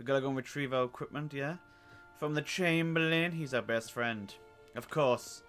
We gotta go and retrieve our equipment, yeah? From the Chamberlain, he's our best friend. Of course.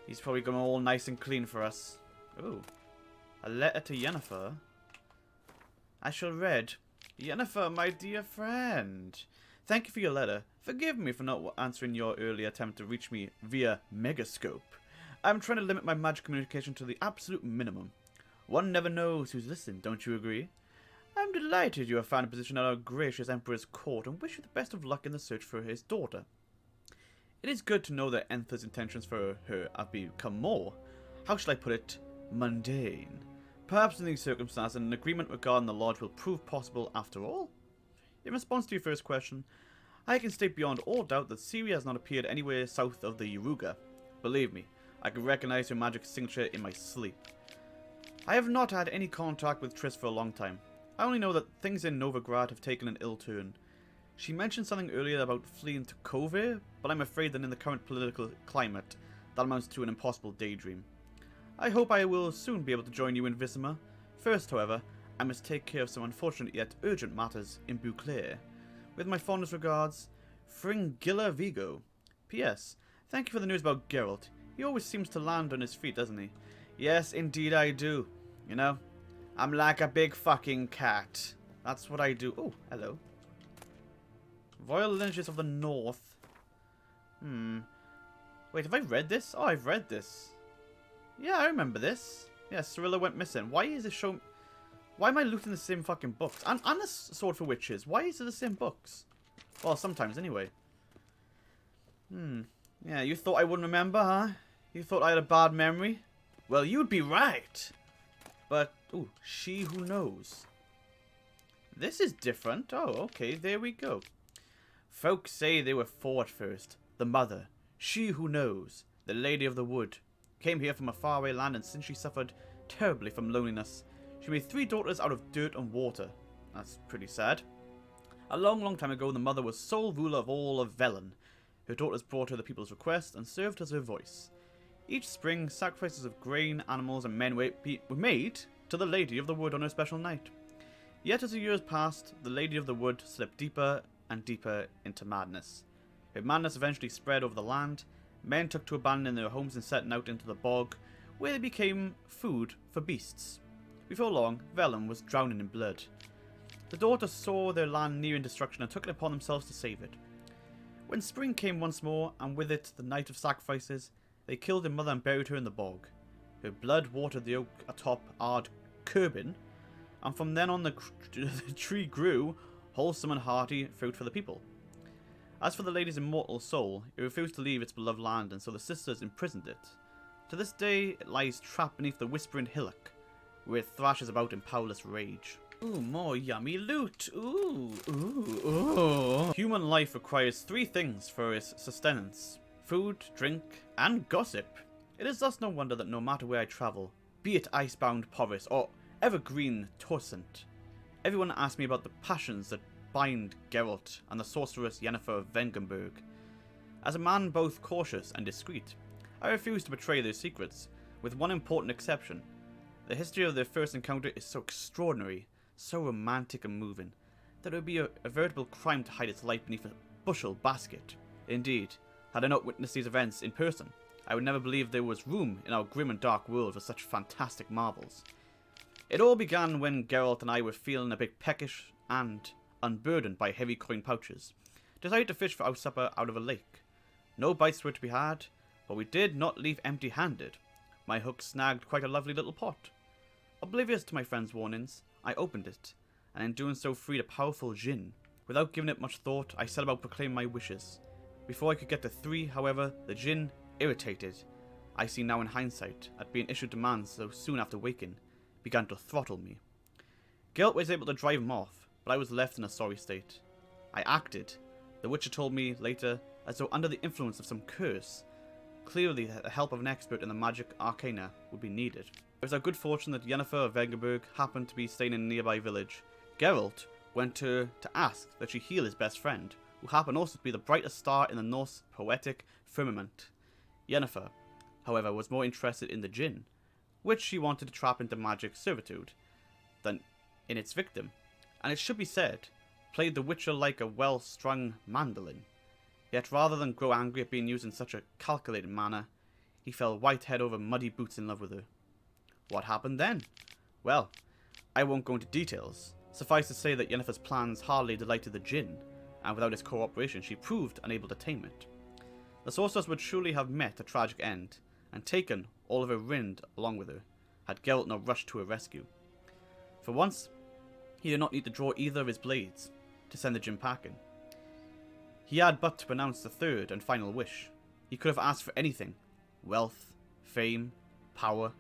He's probably going all nice and clean for us. Ooh. A letter to Yennefer. I shall read. Yennefer, my dear friend. Thank you for your letter. Forgive me for not answering your earlier attempt to reach me via Megascope. I'm trying to limit my magic communication to the absolute minimum. One never knows who's listening, don't you agree? I'm delighted you have found a position at our gracious Emperor's court and wish you the best of luck in the search for his daughter. It is good to know that Enther's intentions for her have become more, how shall I put it, mundane. Perhaps in these circumstances an agreement regarding the lodge will prove possible after all? In response to your first question, I can state beyond all doubt that Ciri has not appeared anywhere south of the Yaruga. Believe me, I can recognize her magic signature in my sleep. I have not had any contact with Triss for a long time. I only know that things in Novigrad have taken an ill turn. She mentioned something earlier about fleeing to Kovir, but I'm afraid that in the current political climate, that amounts to an impossible daydream. I hope I will soon be able to join you in Vissima. First, however, I must take care of some unfortunate yet urgent matters in Beauclair. With my fondest regards, Fringilla Vigo. P.S. Thank you for the news about Geralt. He always seems to land on his feet, doesn't he? Yes, indeed I do. You know, I'm like a big fucking cat. That's what I do. Oh, hello. Royal Lineages of the North. Wait, have I read this? Oh, I've read this. Yeah, I remember this. Yeah, Cirilla went missing. Why is it shown... Why am I looting the same fucking books? And the Sword for Witches. Why is it the same books? Well, sometimes anyway. Yeah, you thought I wouldn't remember, huh? You thought I had a bad memory? Well, you'd be right. But, ooh, She Who Knows. This is different. Oh, okay, there we go. Folks say they were four at first. The mother, She Who Knows, the Lady of the Wood, came here from a faraway land, and since she suffered terribly from loneliness, she made 3 daughters out of dirt and water. That's pretty sad. A long, long time ago, the mother was sole ruler of all of Velen. Her daughters brought her the people's request and served as her voice. Each spring, sacrifices of grain, animals, and men were made to the Lady of the Wood on her special night. Yet as the years passed, the Lady of the Wood slipped deeper and deeper into madness. Her madness eventually spread over the land. Men took to abandoning their homes and setting out into the bog, where they became food for beasts. Before long, Velen was drowning in blood. The daughters saw their land nearing destruction and took it upon themselves to save it. When spring came once more, and with it the night of sacrifices, they killed their mother and buried her in the bog. Her blood watered the oak atop Ard Curbin, and from then on the tree grew, wholesome and hearty, fruit for the people. As for the lady's immortal soul, it refused to leave its beloved land, and so the sisters imprisoned it. To this day, it lies trapped beneath the whispering hillock, where it thrashes about in powerless rage. Ooh, more yummy loot. Ooh, ooh, ooh. Human life requires 3 things for its sustenance: food, drink, and gossip. It is thus no wonder that no matter where I travel, be it icebound Porus or evergreen Torsent, everyone asks me about the passions that bind Geralt and the sorceress Yennefer of Vengerberg. As a man both cautious and discreet, I refuse to betray their secrets, with one important exception. The history of their first encounter is so extraordinary, so romantic and moving, that it would be a veritable crime to hide its light beneath a bushel basket. Indeed, had I not witnessed these events in person, I would never believe there was room in our grim and dark world for such fantastic marvels. It all began when Geralt and I were feeling a bit peckish and, unburdened by heavy coin pouches, decided to fish for our supper out of a lake. No bites were to be had, but we did not leave empty-handed. My hook snagged quite a lovely little pot. Oblivious to my friend's warnings, I opened it, and in doing so freed a powerful djinn. Without giving it much thought, I set about proclaiming my wishes. Before I could get to 3, however, the djinn, irritated, I see now in hindsight, at being issued demands so soon after waking, began to throttle me. Geralt was able to drive him off, but I was left in a sorry state. I acted, the Witcher told me later, as though under the influence of some curse. Clearly, the help of an expert in the magic arcana would be needed. It was our good fortune that Yennefer of Vengerberg happened to be staying in a nearby village. Geralt went to ask that she heal his best friend, who happened also to be the brightest star in the Norse poetic firmament. Yennefer, however, was more interested in the djinn, which she wanted to trap into magic servitude, than in its victim. And it should be said, played the Witcher like a well-strung mandolin. Yet rather than grow angry at being used in such a calculated manner, he fell white head over muddy boots in love with her. What happened then? Well, I won't go into details. Suffice to say that Yennefer's plans hardly delighted the Djinn, and without his cooperation she proved unable to tame it. The sorceress would surely have met a tragic end, and taken all of her Rind along with her, had Geralt not rushed to her rescue. For once, he did not need to draw either of his blades to send the Djinn packing. He had but to pronounce the third and final wish. He could have asked for anything: wealth, fame, power.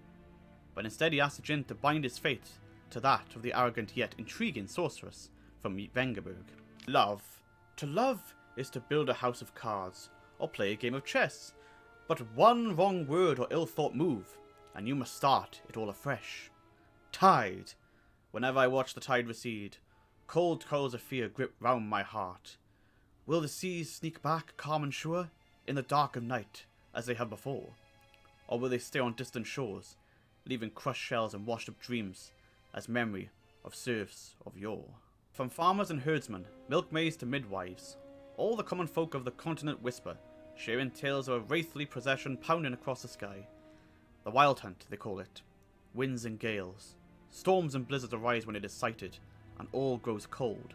But instead he asked the Djinn to bind his fate to that of the arrogant yet intriguing sorceress from Vengerberg. Love. To love is to build a house of cards, or play a game of chess. But one wrong word or ill-thought move, and you must start it all afresh. Tide. Whenever I watch the tide recede, cold curls of fear grip round my heart. Will the seas sneak back calm and sure, in the dark of night, as they have before? Or will they stay on distant shores, leaving crushed shells and washed-up dreams, as memory of serfs of yore? From farmers and herdsmen, milkmaids to midwives, all the common folk of the continent whisper, sharing tales of a wraithly procession pounding across the sky. The Wild Hunt, they call it. Winds and gales, storms and blizzards arise when it is sighted, and all grows cold,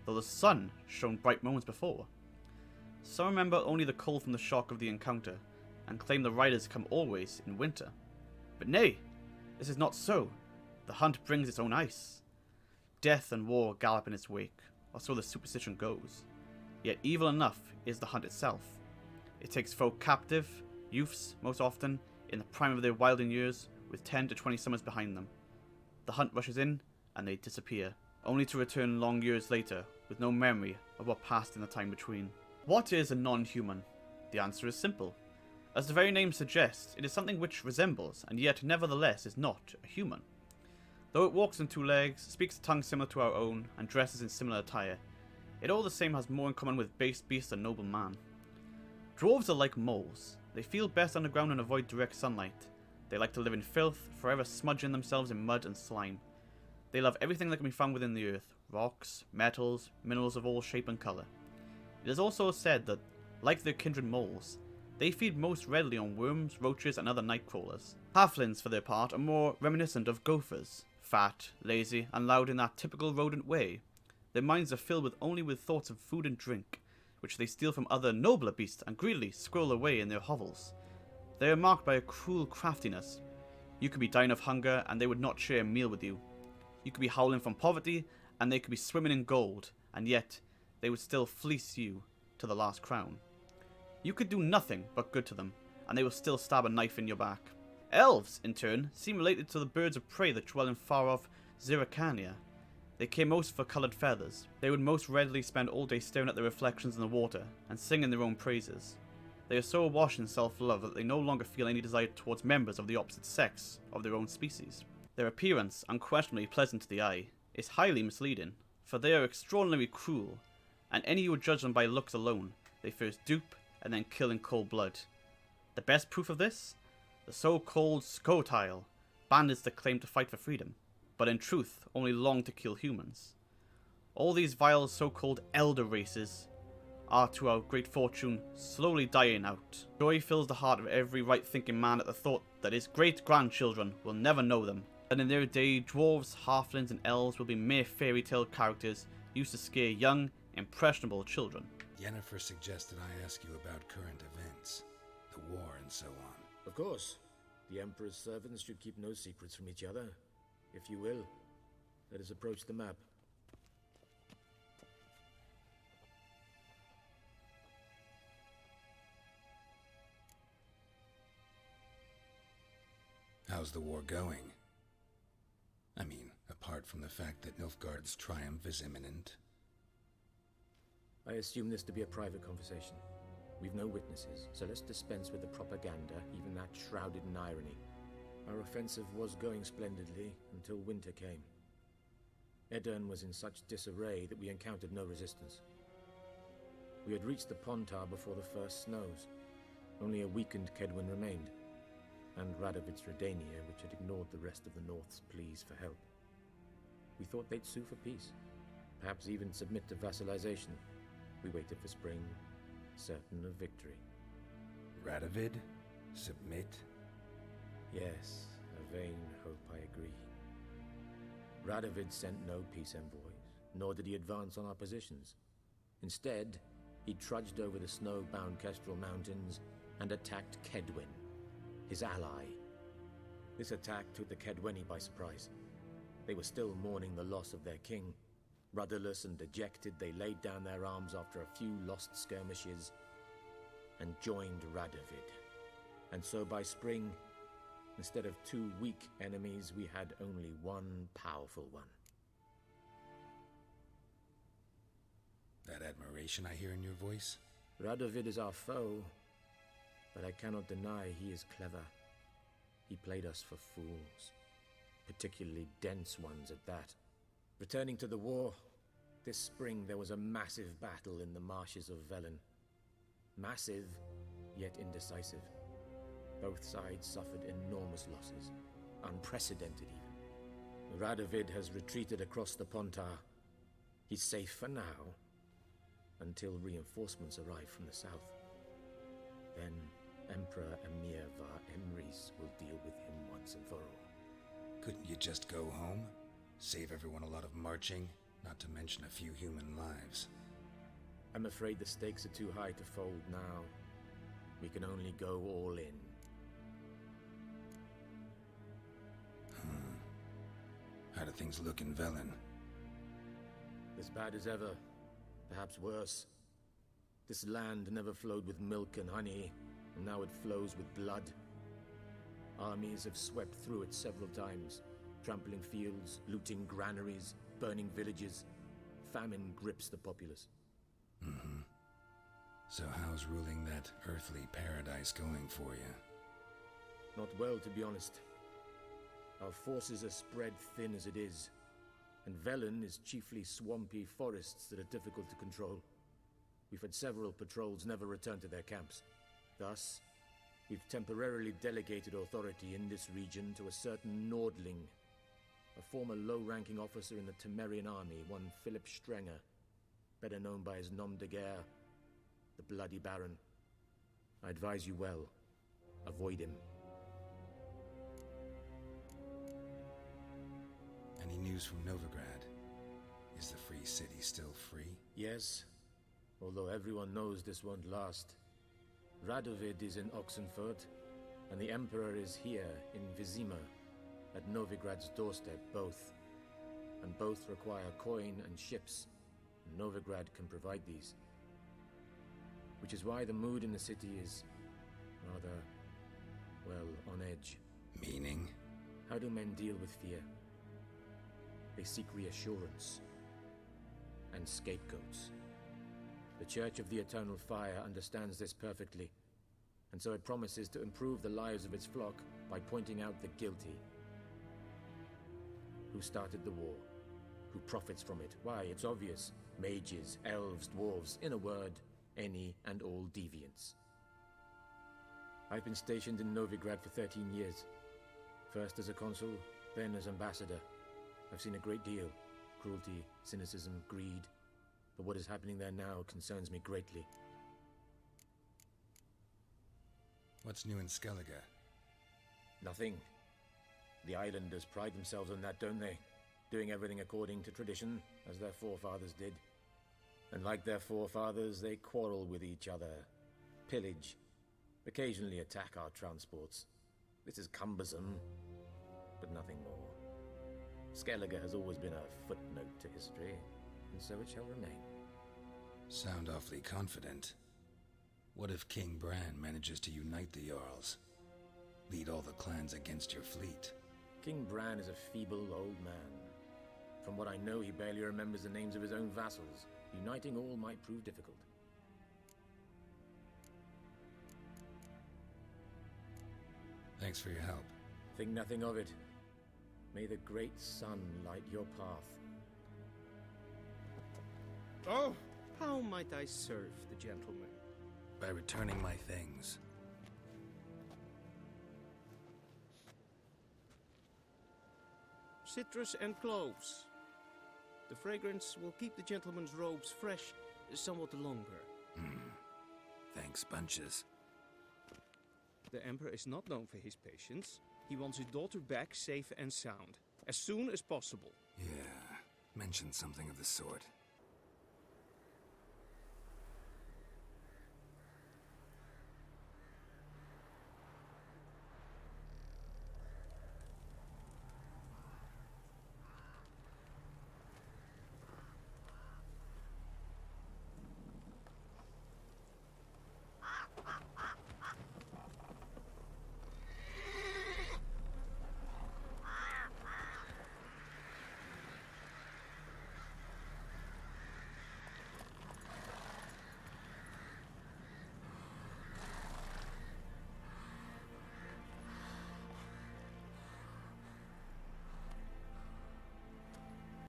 though the sun shone bright moments before. Some remember only the cold from the shock of the encounter, and claim the riders come always in winter. But nay, this is not so. The hunt brings its own ice. Death and war gallop in its wake, or so the superstition goes. Yet evil enough is the hunt itself. It takes folk captive, youths most often, in the prime of their wilding years, with 10 to 20 summers behind them. The hunt rushes in, and they disappear, only to return long years later, with no memory of what passed in the time between. What is a non-human? The answer is simple. As the very name suggests, it is something which resembles, and yet nevertheless is not, a human. Though it walks on 2 legs, speaks a tongue similar to our own, and dresses in similar attire, it all the same has more in common with base beast than noble man. Dwarves are like moles. They feel best underground and avoid direct sunlight. They like to live in filth, forever smudging themselves in mud and slime. They love everything that can be found within the earth: rocks, metals, minerals of all shape and colour. It is also said that, like their kindred moles, they feed most readily on worms, roaches, and other night crawlers. Halflings, for their part, are more reminiscent of gophers, fat, lazy, and loud in that typical rodent way. Their minds are filled only with thoughts of food and drink, which they steal from other nobler beasts and greedily squirrel away in their hovels. They are marked by a cruel craftiness. You could be dying of hunger, and they would not share a meal with you. You could be howling from poverty, and they could be swimming in gold, and yet they would still fleece you to the last crown. You could do nothing but good to them, and they will still stab a knife in your back. Elves, in turn, seem related to the birds of prey that dwell in far-off Zerrikania. They care most for coloured feathers. They would most readily spend all day staring at their reflections in the water, and singing their own praises. They are so awash in self-love that they no longer feel any desire towards members of the opposite sex of their own species. Their appearance, unquestionably pleasant to the eye, is highly misleading, for they are extraordinarily cruel, and any who would judge them by looks alone, they first dupe and then kill in cold blood. The best proof of this? The so-called Scotile, bandits that claim to fight for freedom, but in truth only long to kill humans. All these vile so-called elder races are, to our great fortune, slowly dying out. Joy fills the heart of every right-thinking man at the thought that his great-grandchildren will never know them, and in their day dwarves, halflings, and elves will be mere fairy tale characters used to scare young, impressionable children. Yennefer suggested I ask you about current events, the war and so on. Of course. The Emperor's servants should keep no secrets from each other. If you will, let us approach the map. How's the war going? I mean, apart from the fact that Nilfgaard's triumph is imminent. I assume this to be a private conversation. We've no witnesses, so let's dispense with the propaganda, even that shrouded in irony. Our offensive was going splendidly until winter came. Edirn was in such disarray that we encountered no resistance. We had reached the Pontar before the first snows. Only a weakened Kedwin remained, and Radovid's Redania, which had ignored the rest of the North's pleas for help. We thought they'd sue for peace, perhaps even submit to vassalization. We waited for spring, certain of victory. Radovid? Submit? Yes, a vain hope, I agree. Radovid sent no peace envoys, nor did he advance on our positions. Instead, he trudged over the snow-bound Kestrel Mountains and attacked Kedwen, his ally. This attack took the Kedweni by surprise. They were still mourning the loss of their king. Rudderless and dejected, they laid down their arms after a few lost skirmishes and joined Radovid. And so by spring, instead of 2 weak enemies, we had only one powerful one. That admiration I hear in your voice? Radovid is our foe, but I cannot deny he is clever. He played us for fools, particularly dense ones at that. Returning to the war, this spring there was a massive battle in the marshes of Velen. Massive, yet indecisive. Both sides suffered enormous losses, unprecedented even. Radovid has retreated across the Pontar. He's safe for now, until reinforcements arrive from the south. Then Emperor Emir var Emrys will deal with him once and for all. Couldn't you just go home? Save everyone a lot of marching, not to mention a few human lives. I'm afraid the stakes are too high to fold now. We can only go all in. How do things look in Velen? As bad as ever, perhaps worse. This land never flowed with milk and honey, and now it flows with blood. Armies have swept through it several times, trampling fields, looting granaries, burning villages. Famine grips the populace. So how's ruling that earthly paradise going for you? Not well, to be honest. Our forces are spread thin as it is, and Velen is chiefly swampy forests that are difficult to control. We've had several patrols never return to their camps. Thus, we've temporarily delegated authority in this region to a certain Nordling, a former low-ranking officer in the Temerian army, one Philip Strenger, better known by his nom de guerre, the Bloody Baron. I advise you well. Avoid him. Any news from Novigrad? Is the free city still free? Yes, although everyone knows this won't last. Radovid is in Oxenfurt, and the Emperor is here in Vizima, at Novigrad's doorstep, both. And both require coin and ships, and Novigrad can provide these. Which is why the mood in the city is rather, well, on edge. Meaning? How do men deal with fear? They seek reassurance and scapegoats. The Church of the Eternal Fire understands this perfectly, and so it promises to improve the lives of its flock by pointing out the guilty. Who started the war? Who profits from it? Why, it's obvious. Mages, elves, dwarves, in a word, any and all deviants. I've been stationed in Novigrad for 13 years. First as a consul, then as ambassador. I've seen a great deal. Cruelty, cynicism, greed. But what is happening there now concerns me greatly. What's new in Skellige? Nothing. The islanders pride themselves on that, don't they? Doing everything according to tradition, as their forefathers did. And like their forefathers, they quarrel with each other, pillage, occasionally attack our transports. This is cumbersome, but nothing more. Skellige has always been a footnote to history, and so it shall remain. Sound awfully confident. What if King Bran manages to unite the Jarls? Lead all the clans against your fleet? King Bran is a feeble old man. From what I know, he barely remembers the names of his own vassals. Uniting all might prove difficult. Thanks for your help. Think nothing of it. May the great sun light your path. Oh, how might I serve the gentleman? By returning my things. Citrus and cloves. The fragrance will keep the gentleman's robes fresh somewhat longer. Thanks, bunches. The Emperor is not known for his patience. He wants his daughter back safe and sound, as soon as possible. Yeah, mentioned something of the sort.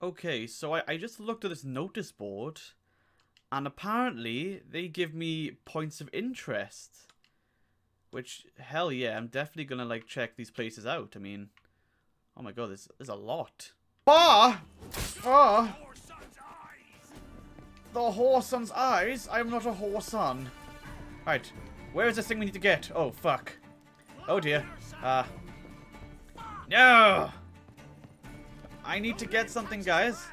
Okay, so I just looked at this notice board, and apparently they give me points of interest. Which, hell yeah, I'm definitely gonna, like, check these places out. I mean, oh my god, there's a lot. Ah! Ah! The whoreson's eyes? I am not a whoreson. Right, where is this thing we need to get? Oh, fuck. Oh dear. No! I need to get something, guys.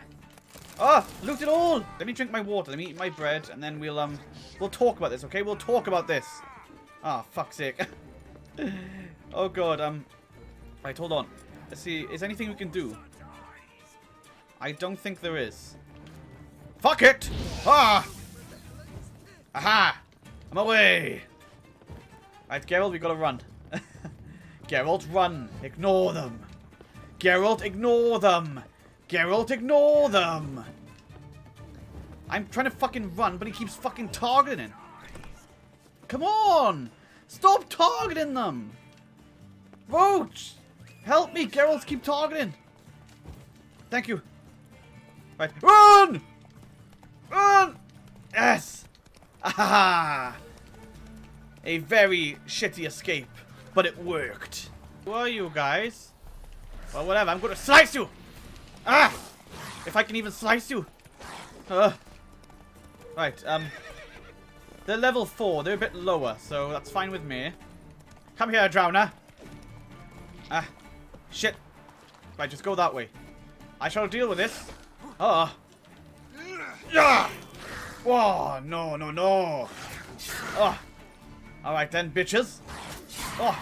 Ah, loot it all. Let me drink my water. Let me eat my bread, and then we'll talk about this, okay? We'll talk about this. Ah, fuck's sake. Oh god. Right, hold on. Let's see. Is anything we can do? I don't think there is. Fuck it! Ah! Aha! I'm away. Right, Geralt, we gotta run. Geralt, run. Ignore them. Geralt, ignore them! Geralt, ignore them! I'm trying to fucking run, but he keeps fucking targeting. Come on! Stop targeting them! Roach! Help me, Geralt, keep targeting. Thank you. Right, run! Run! Yes! Aha! A very shitty escape, but it worked. Who are you guys? Well, whatever. I'm going to slice you! Ah! If I can even slice you. Right, they're level 4. They're a bit lower, so that's fine with me. Come here, Drowner. Ah. Shit. Right, just go that way. I shall deal with this. Oh. Yeah! Whoa, no, no, no. Oh. Alright then, bitches. Oh.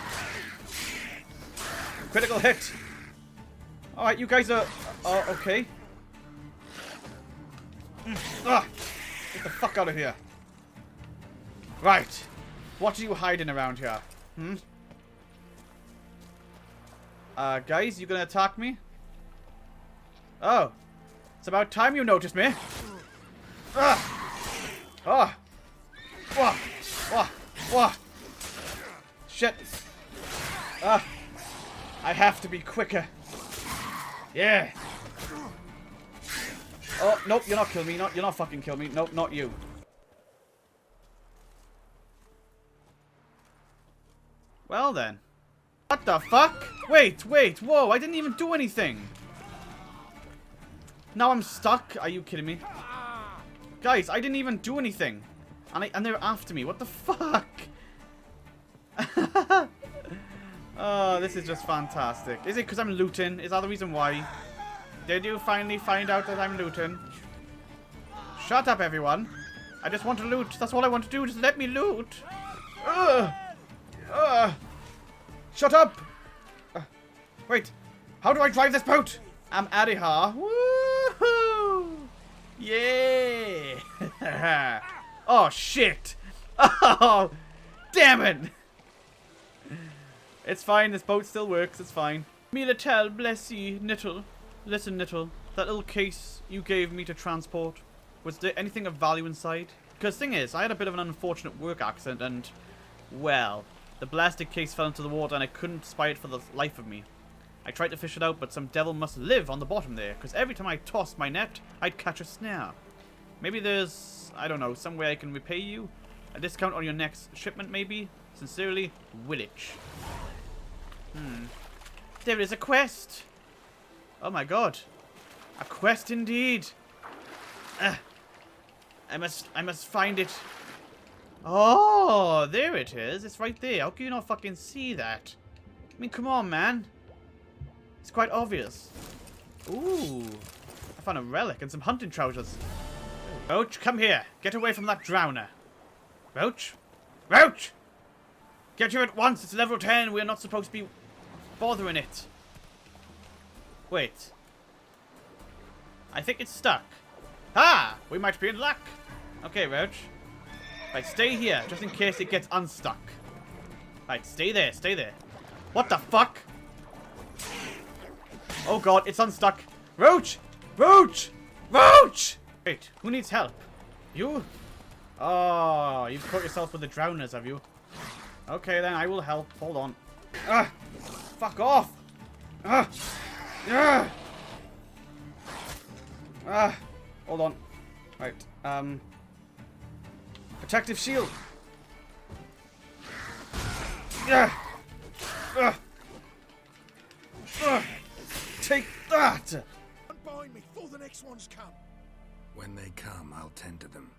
Critical hit. Alright, you guys are okay. Get the fuck out of here. Right. What are you hiding around here? Hmm? Guys, you gonna attack me? Oh. It's about time you noticed me. Oh. Wah. Wah. Wah. Shit. I have to be quicker. Yeah. Oh, nope, you're not killing me. You're not fucking killing me. Nope, not you. Well then. What the fuck? Wait, whoa, I didn't even do anything. Now I'm stuck? Are you kidding me? Guys, I didn't even do anything. And they're after me. What the fuck? Oh, this is just fantastic. Is it because I'm looting? Is that the reason why? Did you finally find out that I'm looting? Shut up, everyone. I just want to loot. That's all I want to do. Just let me loot. Shut up. Wait. How do I drive this boat? I'm out of here. Woohoo! Yeah. Oh, shit. Oh, damn it. It's fine, this boat still works, it's fine. Milatel, bless ye, Nittle. Listen, Nittle, that little case you gave me to transport, was there anything of value inside? Because thing is, I had a bit of an unfortunate work accident and, well, the blasted case fell into the water and I couldn't spy it for the life of me. I tried to fish it out, but some devil must live on the bottom there, because every time I tossed my net, I'd catch a snare. Maybe there's, I don't know, some way I can repay you? A discount on your next shipment, maybe? Sincerely, Willage. There is a quest. Oh my god. A quest indeed. I must find it. Oh, there it is. It's right there. How can you not fucking see that? I mean, come on, man. It's quite obvious. Ooh. I found a relic and some hunting trousers. Roach, come here. Get away from that drowner. Roach? Roach! Get here at once. It's level 10. We're not supposed to be bothering it. Wait. I think it's stuck. Ah! We might be in luck. Okay, Roach. Right, stay here, just in case it gets unstuck. Right, stay there, stay there. What the fuck? Oh god, it's unstuck. Roach! Roach! Roach! Wait, who needs help? You? Oh, you've caught yourself with the drowners, have you? Okay, then I will help. Hold on. Ah! Fuck off! Ah! Ah! Ah! Hold on. Right, protective shield! Yeah! Take that! Unbind me before the next ones come. When they come, I'll tend to them.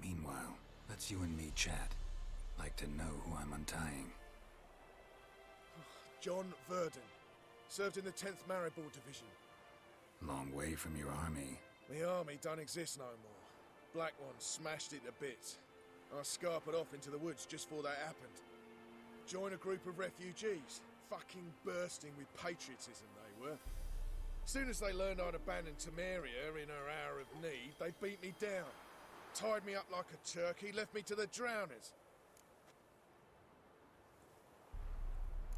Meanwhile, let's you and me chat. Like to know who I'm untying. John Verdon. Served in the 10th Maribor Division. Long way from your army. The army don't exist no more. Black One smashed it to bits. I scarpered off into the woods just before that happened. Joined a group of refugees. Fucking bursting with patriotism they were. Soon as they learned I'd abandoned Temeria in her hour of need, they beat me down. Tied me up like a turkey, left me to the drowners.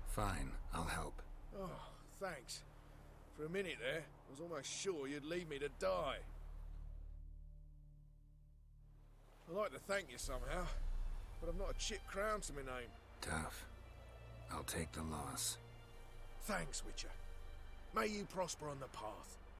Fine, I'll help. Oh, thanks. For a minute there, I was almost sure you'd leave me to die. I'd like to thank you somehow, but I've not a chip crown to my name. Tough. I'll take the loss. Thanks, Witcher. May you prosper on the path.